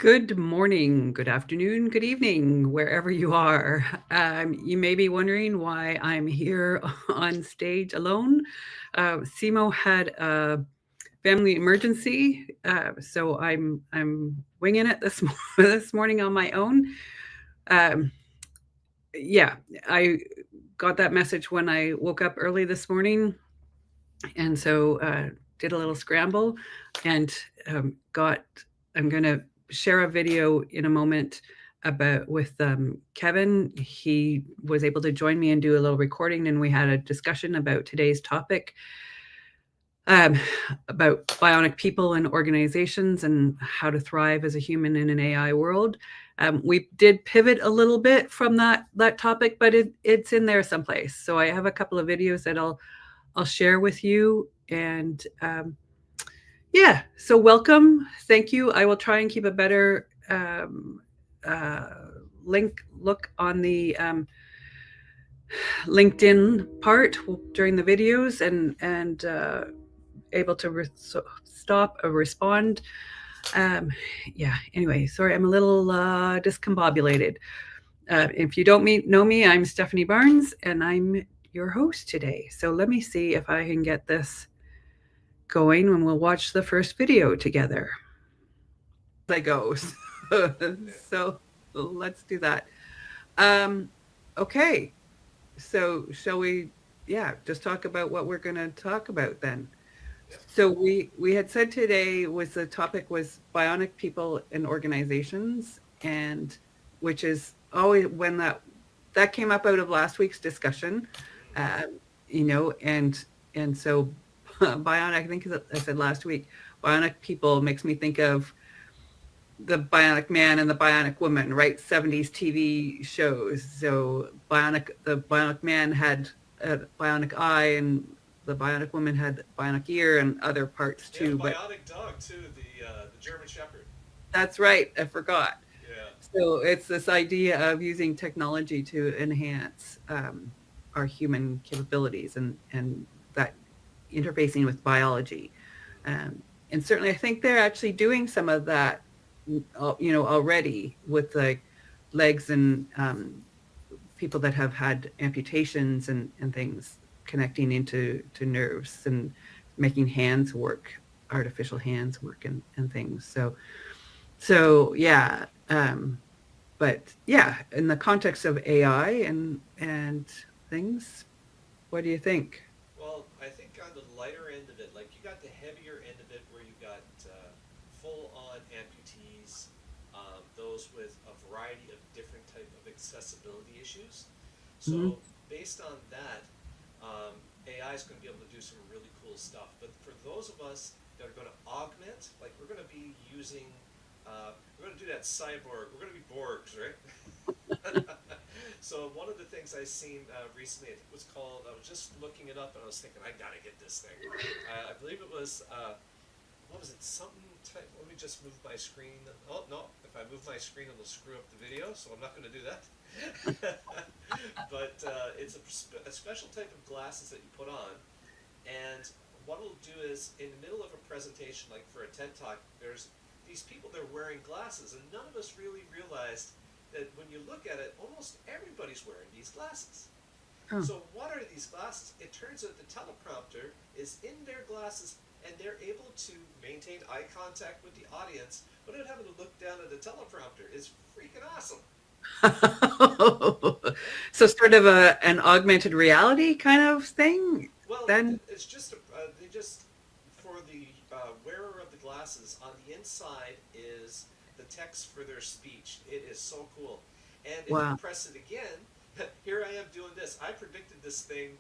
Good morning, good afternoon, good evening, wherever you are. You may be wondering why I'm here on stage alone. Simo had a family emergency, so I'm winging it this this morning on my own. Um, yeah, I got that message when I woke up early this morning, and so did a little scramble, and got. I'm gonna share a video in a moment about with Kevin. He was able to join me and do a little recording, and we had a discussion about today's topic, um, about bionic people and organizations and how to thrive as a human in an AI world. We did pivot a little bit from that topic, but it's in there someplace. So I have a couple of videos that I'll share with you. And yeah, so welcome. Thank you. I will try and keep a better uh, look on the LinkedIn part during the videos and able to stop or respond. Um, yeah. Anyway, sorry, I'm a little discombobulated. If you don't know me, I'm Stephanie Barnes, and I'm your host today. So let me see if I can get this going and we'll watch the first video together. I go. So let's do that. Um, okay. So shall we, yeah, just talk about what we're going to talk about then? So we had said today was the topic was bionic people and organizations, and which is always when that came up out of last week's discussion, uh, and so bionic. I think I said last week, bionic people makes me think of the Bionic Man and the Bionic Woman, right? 70s TV shows. So the Bionic Man had a bionic eye, and the Bionic Woman had bionic ear and other parts too. And But Bionic dog too, the German Shepherd. that's right, I forgot. Yeah. So it's this idea of using technology to enhance our human capabilities and that interfacing with biology. Um, and certainly, I think they're actually doing some of that, already with like legs and people that have had amputations and things connecting into to nerves and making hands work, artificial hands work and things. So yeah, but yeah, in the context of AI and things, what do you think? Well, I think on the lighter end of it, like you got the heavier end of it where you got full-on amputees, those with a variety of different type of accessibility issues. Mm-hmm. So based on that, AI is going to be able to do some really cool stuff. But for those of us that are going to augment, like we're going to be using, we're going to do that cyborg. We're going to be Borgs, right? So one of the things I seen recently, I think it was called. I was just looking it up, and I was thinking, I gotta get this thing. I believe it was. What was it? Something. Let me just move my screen. Oh no! If I move my screen, it'll screw up the video. So I'm not going to do that. But it's a special type of glasses that you put on, and what it'll do is, in the middle of a presentation, like for a TED Talk, there's these people they're wearing glasses, and none of us really realized that when you look at it, almost everybody's wearing these glasses. Oh. So what are these glasses? It turns out the teleprompter is in their glasses, and they're able to maintain eye contact with the audience without having to look down at the teleprompter. It's freaking awesome. So sort of an augmented reality kind of thing Well, then? it's just they just for the wearer of the glasses on the inside is the text for their speech. It is so cool. And if you Wow. press it again, here I am doing this. I predicted this thing,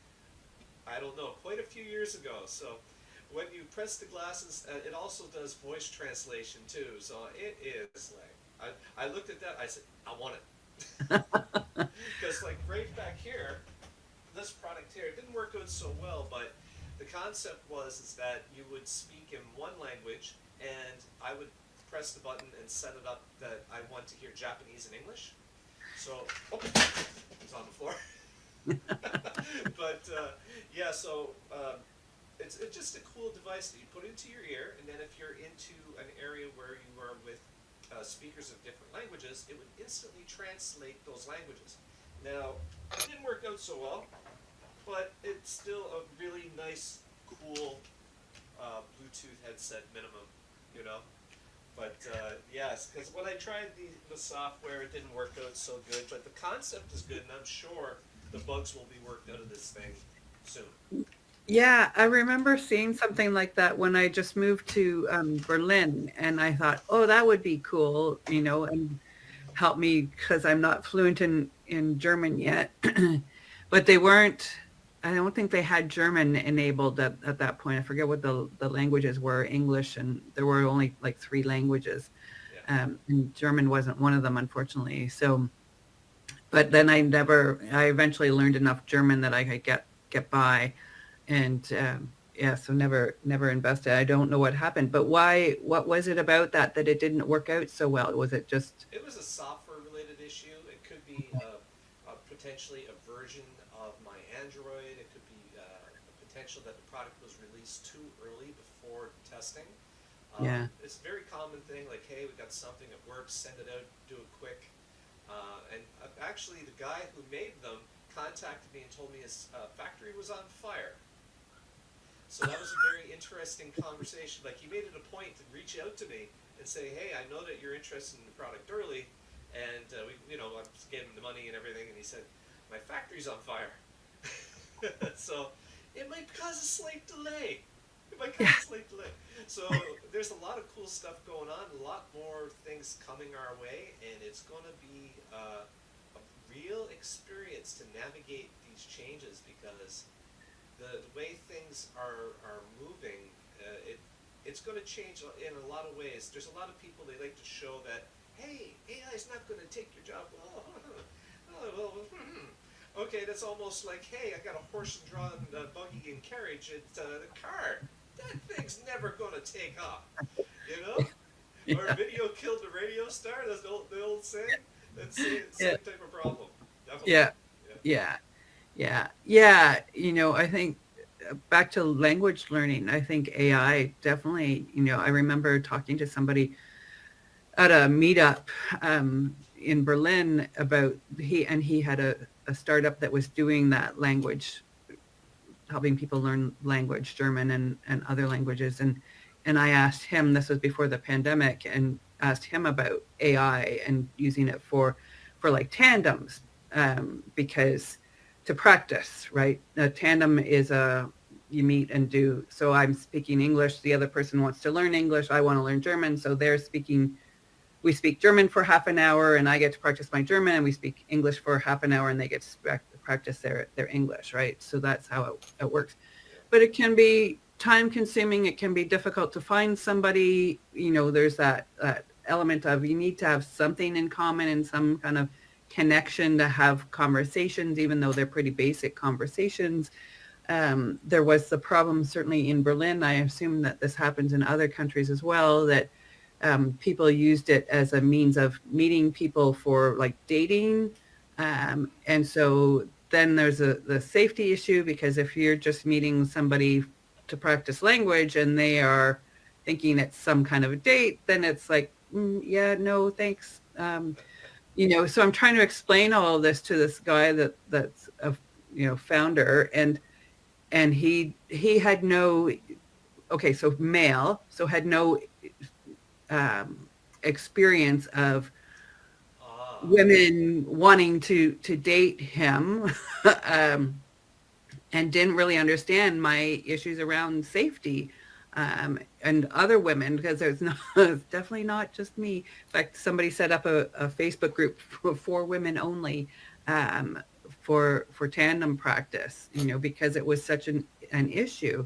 I don't know, quite a few years ago. So when you press the glasses, it also does voice translation too. So it is like I looked at that. I said I want it because like right back here, this product here, it didn't work out so well, but the concept was is that you would speak in one language, and I would press the button and set it up that I want to hear Japanese and English. So, oh, it's on the floor. But yeah, so it's just a cool device that you put into your ear, and then if you're into an area where you are with speakers of different languages, it would instantly translate those languages. Now, it didn't work out so well, but it's still a really nice, cool Bluetooth headset minimum, you know. But yes, because when I tried the software, it didn't work out so good. But the concept is good, and I'm sure the bugs will be worked out of this thing soon. Yeah, I remember seeing something like that when I just moved to Berlin, and I thought, oh, that would be cool, and help me because I'm not fluent in German yet. But they weren't. I don't think they had German enabled at that point. I forget what the languages were, English, and there were only like three languages, Yeah. and German wasn't one of them, unfortunately. So, but then I eventually learned enough German that I could get by, and yeah, so never invested. I don't know what happened, but why? What was it about that it didn't work out so well? Was it just? It was a software-related issue. It could be potentially a version of my Android. It could be a potential that the product was released too early before testing. Yeah. It's a very common thing, like, hey, we got something that works, send it out, do it quick. And actually, the guy who made them contacted me and told me his factory was on fire. So that was a very interesting conversation. Like, he made it a point to reach out to me and say, hey, I know that you're interested in the product early, and I gave him the money and everything, and he said, my factory's on fire. So it might cause a slight delay. It might cause a slight delay. So there's a lot of cool stuff going on, a lot more things coming our way, and it's going to be a real experience to navigate these changes, because the way things are moving, it's going to change in a lot of ways. There's a lot of people, they like to show that, hey, AI is not going to take your job. Okay, that's almost like, hey, I got a horse-drawn buggy and carriage at the car. That thing's never going to take off, you know? Yeah. Or video killed the radio star, that's the old saying. That's the same type of problem. Definitely. Yeah. Yeah. Yeah. I think back to language learning, I think AI definitely, I remember talking to somebody at a meetup in Berlin about he had a startup that was doing that language, helping people learn language, German and other languages. And I asked him, this was before the pandemic, and asked him about AI and using it for like tandems, because to practice, right? A tandem is you meet and do. So I'm speaking English. The other person wants to learn English. I want to learn German. So we speak German for half an hour, and I get to practice my German, and we speak English for half an hour, and they get to practice their English, right? So that's how it works. But it can be time consuming. It can be difficult to find somebody. There's that element of you need to have something in common and some kind of connection to have conversations, even though they're pretty basic conversations. There was the problem, certainly in Berlin. I assume that this happens in other countries as well, that people used it as a means of meeting people for like dating. And so then there's the safety issue, because if you're just meeting somebody to practice language and they are thinking it's some kind of a date, then it's like, yeah, no, thanks. So I'm trying to explain all of this to this guy that's a founder, and he had no, okay, so male, so had no experience of women wanting to date him, and didn't really understand my issues around safety, and other women, because it's definitely not just me. In fact, somebody set up a Facebook group for women only, for tandem practice, because it was such an issue,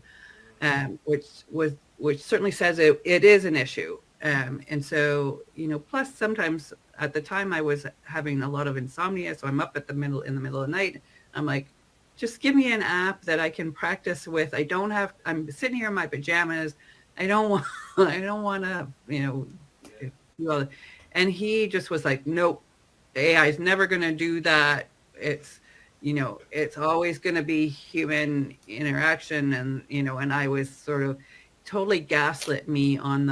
which certainly says it is an issue. And so, plus sometimes at the time I was having a lot of insomnia. So I'm up in the middle of the night. I'm like, just give me an app that I can practice with. I'm sitting here in my pajamas. I don't want to, do all that. And he just was like, nope, AI is never going to do that. It's always going to be human interaction. And I was sort of totally gaslit me on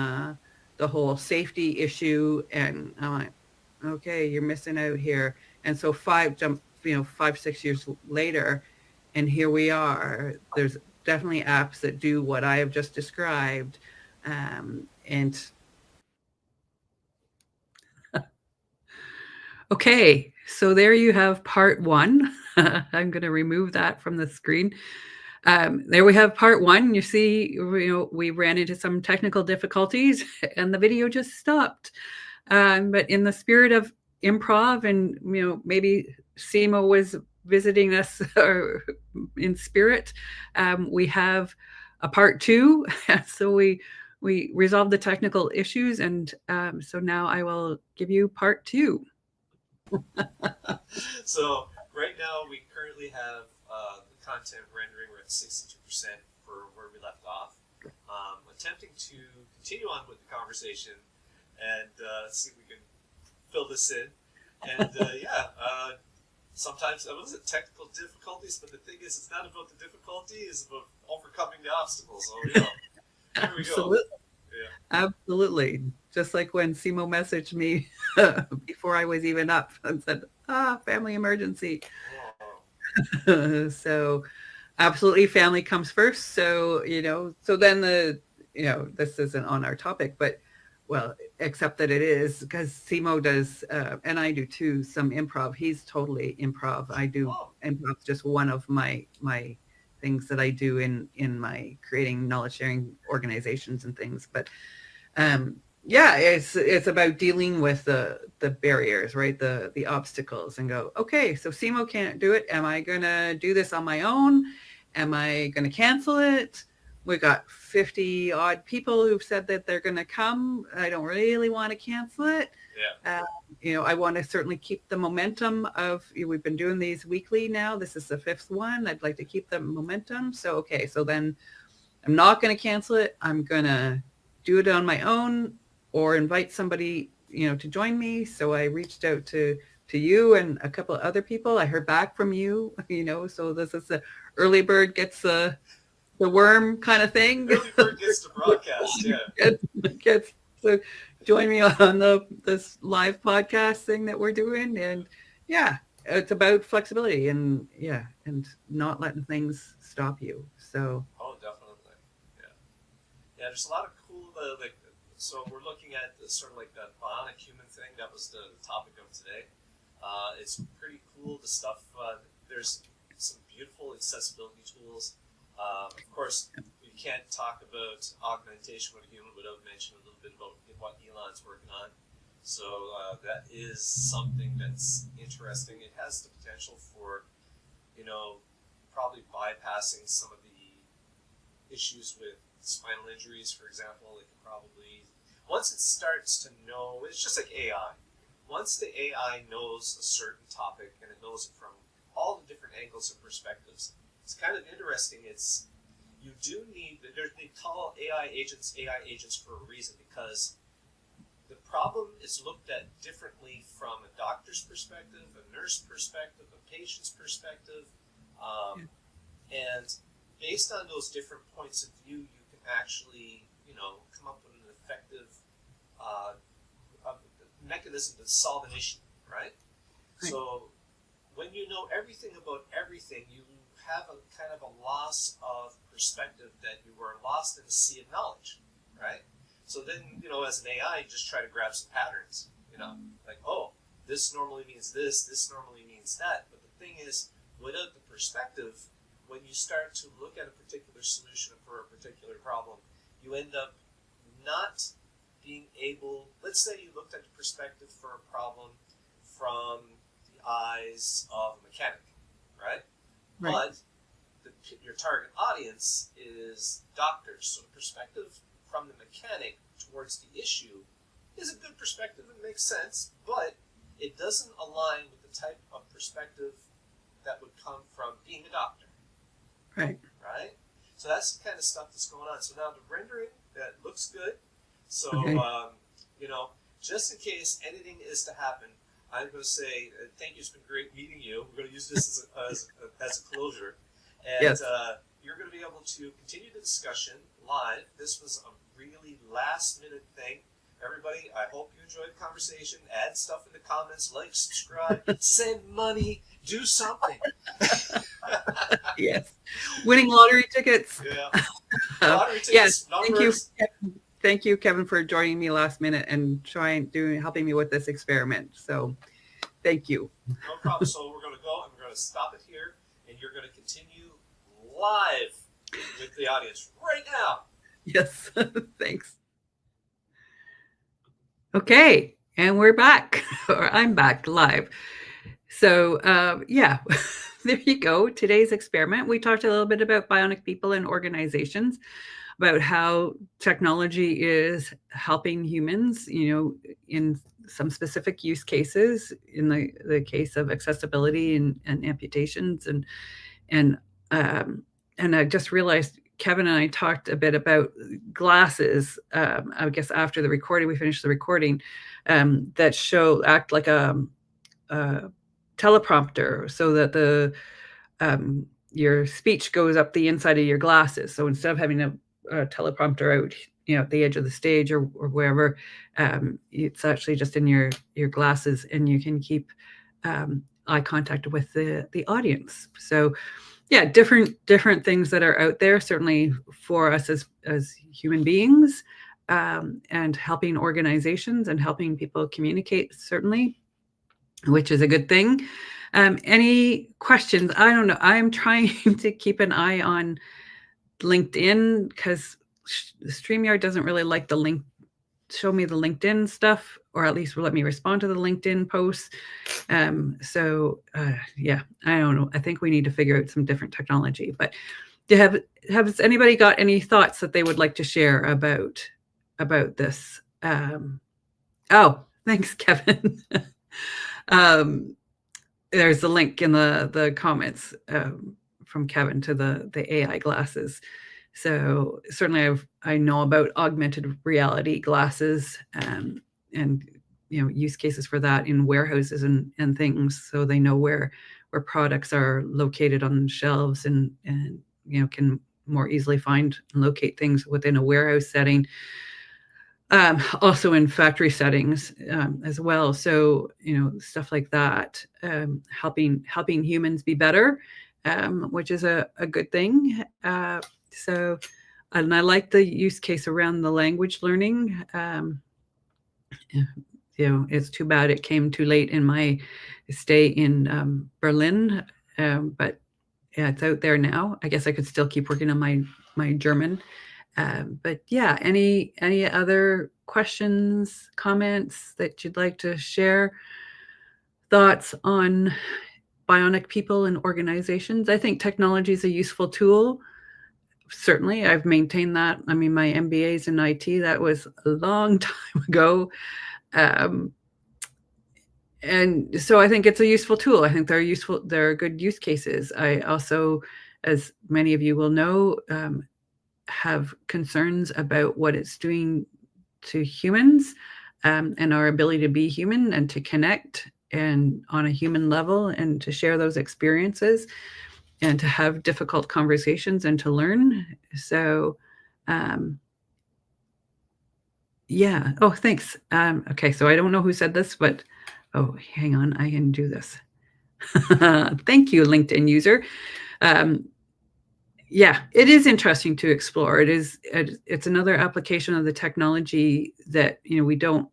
the the whole safety issue, and I'm like, okay, you're missing out here. And so 5, 6 years later, and here we are. There's definitely apps that do what I have just described, and okay, so there you have part one. I'm going to remove that from the screen. There we have part one. You see, we ran into some technical difficulties and the video just stopped. But in the spirit of improv, and maybe Simo was visiting us in spirit, we have a part two. So we resolved the technical issues, and so now I will give you part two. So right now we currently have the content rendering. We're at 62% for where we left off. Attempting to continue on with the conversation and see if we can fill this in. And sometimes it wasn't technical difficulties, but the thing is, it's not about the difficulty; it's about overcoming the obstacles. So here we go. Yeah. Absolutely. Just like when Simo messaged me before I was even up and said, family emergency. Oh. So absolutely, family comes first. So, so then this isn't on our topic, but well, except that it is, because Simo does, and I do too, some improv. He's totally improv. I do improv, just one of my things that I do in my creating knowledge sharing organizations and things. But it's about dealing with the barriers, right? The obstacles, and go, okay, so Simo can't do it. Am I gonna do this on my own? Am I gonna cancel it? We got 50 odd people who've said that they're gonna come. I don't really want to cancel it. Yeah. I want to certainly keep the momentum of, we've been doing these weekly now. This is the 5th one. I'd like to keep the momentum. So, okay, so then I'm not going to cancel it. I'm going to do it on my own or invite somebody, to join me. So I reached out to you and a couple of other people. I heard back from you, so this is the early bird gets the worm kind of thing. Early bird gets to broadcast, yeah. gets to join me on this live podcast thing that we're doing. And it's about flexibility and not letting things stop you. So definitely, yeah. There's a lot of cool so we're looking at sort of like that bionic human thing. That was the topic of today. It's pretty cool, the stuff. There's some beautiful accessibility tools. Of course, we can't talk about augmentation with a human without mentioning a little bit about what Elon's working on. So that is something that's interesting. It has the potential for, probably bypassing some of the issues with spinal injuries, for example. It can probably, once it starts to know, it's just like AI. Once the AI knows a certain topic and it knows it from all the different angles and perspectives, it's kind of interesting. You do need, they call AI agents for a reason, because the problem is looked at differently from a doctor's perspective, a nurse perspective, a patient's perspective, and based on those different points of view, you can actually, come up with an effective mechanism to solve an issue, right? So when you know everything about everything, you have a kind of a loss of perspective, that you were lost in the sea of knowledge, right? So then, as an AI, you just try to grab some patterns, like, this normally means this normally means that. But the thing is, without the perspective, when you start to look at a particular solution for a particular problem, you end up not being able, let's say you looked at the perspective for a problem from the eyes of a mechanic, right? But your target audience is doctors, so the perspective from the mechanic towards the issue is a good perspective and makes sense, but it doesn't align with the type of perspective that would come from being a doctor. Right. So that's the kind of stuff that's going on. So now the rendering, that looks good. So, just in case anything is to happen, I'm going to say thank you. It's been great meeting you. We're going to use this as a closure. And you're going to be able to continue the discussion live. This was a really last-minute thing. everybody, I hope you enjoyed the conversation. Add stuff in the comments, like, subscribe, send money, do something. Yes. Winning lottery tickets. Yeah. Lottery tickets, numbers. Thank you, Kevin, for joining me last minute and helping me with this experiment. So thank you. No problem. So we're going to go and we're going to stop it here, and you're going to continue live with the audience right now. Yes. Thanks. Okay. And we're back, or I'm back live. So yeah, there you go. Today's experiment. We talked a little bit about bionic people and organizations, about how technology is helping humans, in some specific use cases, in the case of accessibility and amputations. And I just realized Kevin and I talked a bit about glasses, I guess after the recording, we finished the recording, that act like a teleprompter, so that your speech goes up the inside of your glasses. So instead of having a teleprompter out, at the edge of the stage or wherever, it's actually just in your glasses, and you can keep eye contact with the audience. So yeah, different things that are out there, certainly for us as human beings, and helping organizations and helping people communicate, certainly, which is a good thing. Any questions? I don't know. I'm trying to keep an eye on LinkedIn, because StreamYard doesn't really like show me the LinkedIn stuff, or at least let me respond to the LinkedIn posts. So yeah, I don't know. I think we need to figure out some different technology. But has anybody got any thoughts that they would like to share about this? Oh, thanks, Kevin. There's a link in the comments from Kevin to the AI glasses. So certainly I know about augmented reality glasses, and use cases for that in warehouses and things, so they know where products are located on shelves, and can more easily find and locate things within a warehouse setting. Also in factory settings as well. So stuff like that, helping humans be better, which is a good thing. So, and I like the use case around the language learning. It's too bad it came too late in my stay in Berlin, but yeah, it's out there now. I guess I could still keep working on my German. But yeah, any other questions, comments that you'd like to share? Thoughts on bionic people and organizations? I think technology is a useful tool. Certainly, I've maintained that. I mean, my MBA is in IT. That was a long time ago. And so I think it's a useful tool. I think they're useful. They're good use cases. I also, as many of you will know, have concerns about what it's doing to humans, and our ability to be human and to connect and on a human level, and to share those experiences, and to have difficult conversations and to learn. So yeah. Oh, thanks. Okay, so I don't know who said this, but oh, hang on, I can do this. Thank you, LinkedIn user. Yeah, it is interesting to explore. It's another application of the technology that we don't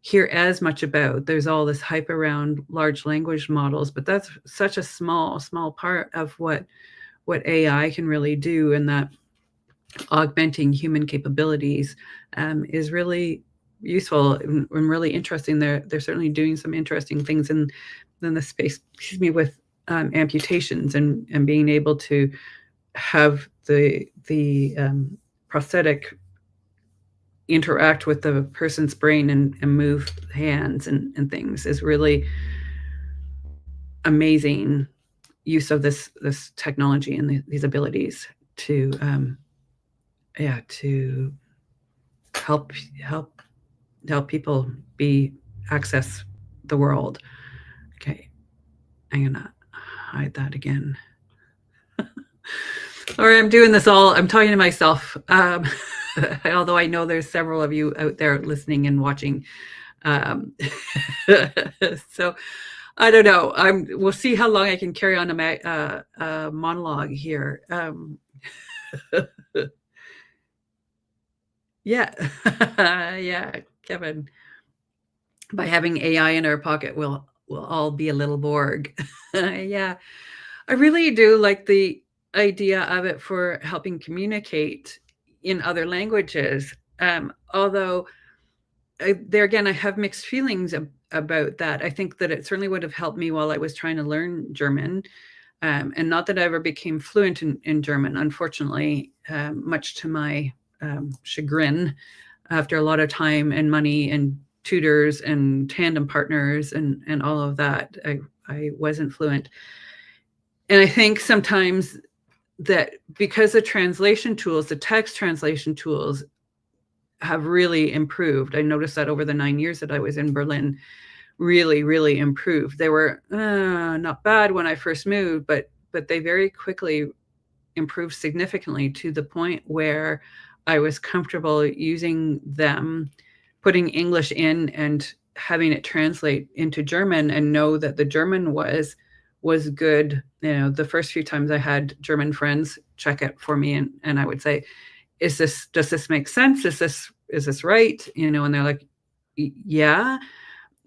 hear as much about. There's all this hype around large language models, but that's such a small part of what AI can really do, and that augmenting human capabilities is really useful and really interesting. They're certainly doing some interesting things in the space, with amputations and being able to have the prosthetic interact with the person's brain and move hands and things is really amazing use of this technology and these abilities to to help people access the world. Okay, I'm gonna hide that again. All right, I'm doing this all. I'm talking to myself. Although I know there's several of you out there listening and watching. Um, so I don't know. We'll see how long I can carry on a monologue here. Yeah, yeah, Kevin. By having AI in our pocket, we'll all be a little Borg. Yeah, I really do like the idea of it for helping communicate in other languages. Although there again, I have mixed feelings about that. I think that it certainly would have helped me while I was trying to learn German. And not that I ever became fluent in German, unfortunately, much to my chagrin, after a lot of time and money and tutors and tandem partners and all of that, I wasn't fluent. And I think sometimes that because the translation tools, the text translation tools have really improved. I noticed that over the 9 years that I was in Berlin, really, really improved. They were not bad when I first moved, but they very quickly improved significantly to the point where I was comfortable using them, putting English in and having it translate into German, and know that the German was good. You know, the first few times I had German friends check it for me, and I would say, does this make sense? Is this right? You know, and they're like, yeah.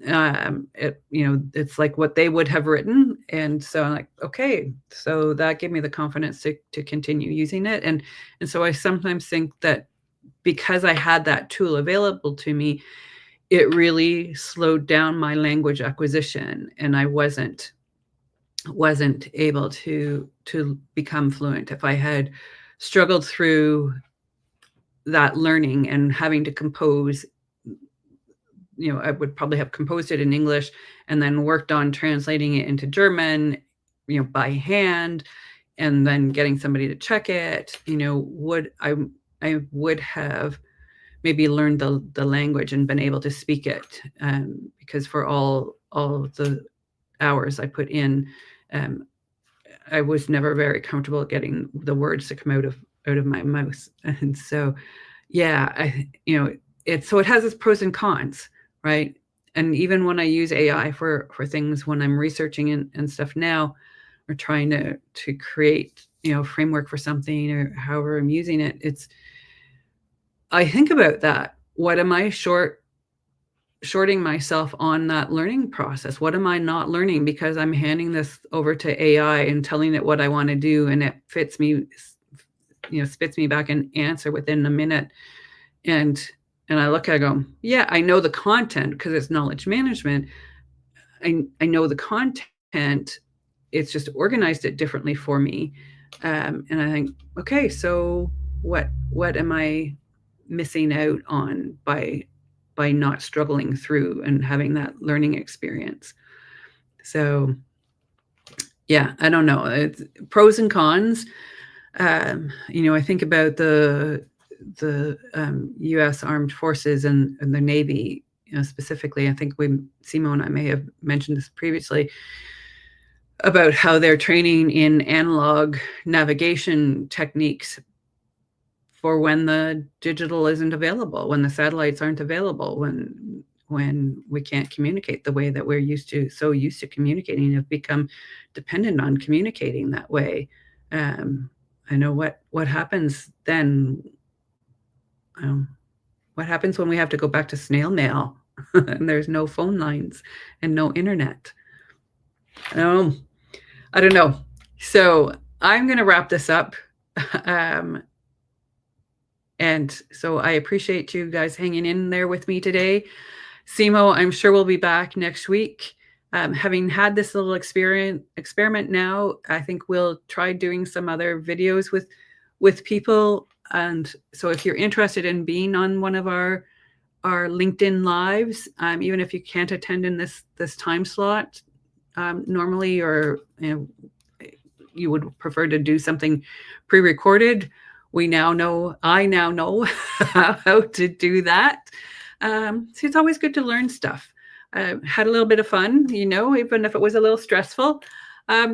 It's like what they would have written. And so I'm like, okay, so that gave me the confidence to continue using it. And so I sometimes think that because I had that tool available to me, it really slowed down my language acquisition, and I wasn't able to become fluent. If I had struggled through that learning and having to compose, I would probably have composed it in English and then worked on translating it into German, by hand, and then getting somebody to check it. I would have maybe learned the language and been able to speak it, because for all the hours I put in, I was never very comfortable getting the words to come out of my mouth. And so, yeah, it has its pros and cons, right? And even when I use AI for things, when I'm researching and stuff now, or trying to create, framework for something, or however I'm using it, I think about that. What am I shorting myself on that learning process? What am I not learning because I'm handing this over to AI and telling it what I want to do, and it spits me back an answer within a minute. And I look, I go, yeah, I know the content because it's knowledge management. I know the content. It's just organized it differently for me. And I think, okay, so what am I missing out on by not struggling through and having that learning experience? So, yeah, I don't know. It's pros and cons. I think about the U.S. Armed Forces and the Navy, specifically. I think Simo and I may have mentioned this previously, about how they're training in analog navigation techniques for when the digital isn't available, when the satellites aren't available, when we can't communicate the way that we're so used to communicating, have become dependent on communicating that way. I know what happens then. What happens when we have to go back to snail mail and there's no phone lines and no internet? I don't know. So I'm going to wrap this up. And so I appreciate you guys hanging in there with me today. Simo, I'm sure we'll be back next week. Having had this little experiment now, I think we'll try doing some other videos with people. And so if you're interested in being on one of our LinkedIn lives, even if you can't attend in this time slot normally, or you would prefer to do something pre-recorded, I now know how to do that. So it's always good to learn stuff. Had a little bit of fun, even if it was a little stressful.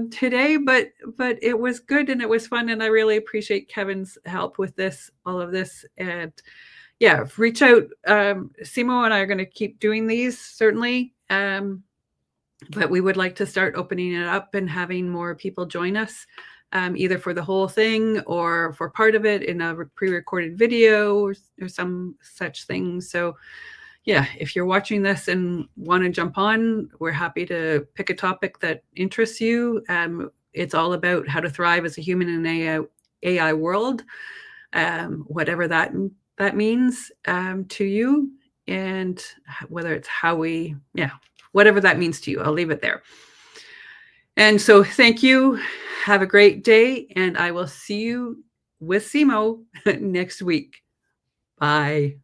today, but it was good and it was fun, and I really appreciate Kevin's help with this, all of this, and yeah, reach out. Simo and I are going to keep doing these certainly, but we would like to start opening it up and having more people join us, either for the whole thing or for part of it in a pre-recorded video or some such thing. So yeah, if you're watching this and want to jump on, we're happy to pick a topic that interests you. It's all about how to thrive as a human in an AI world, whatever that means to you, and whether it's how we, yeah, whatever that means to you. I'll leave it there. And so thank you. Have a great day, and I will see you with Simo next week. Bye.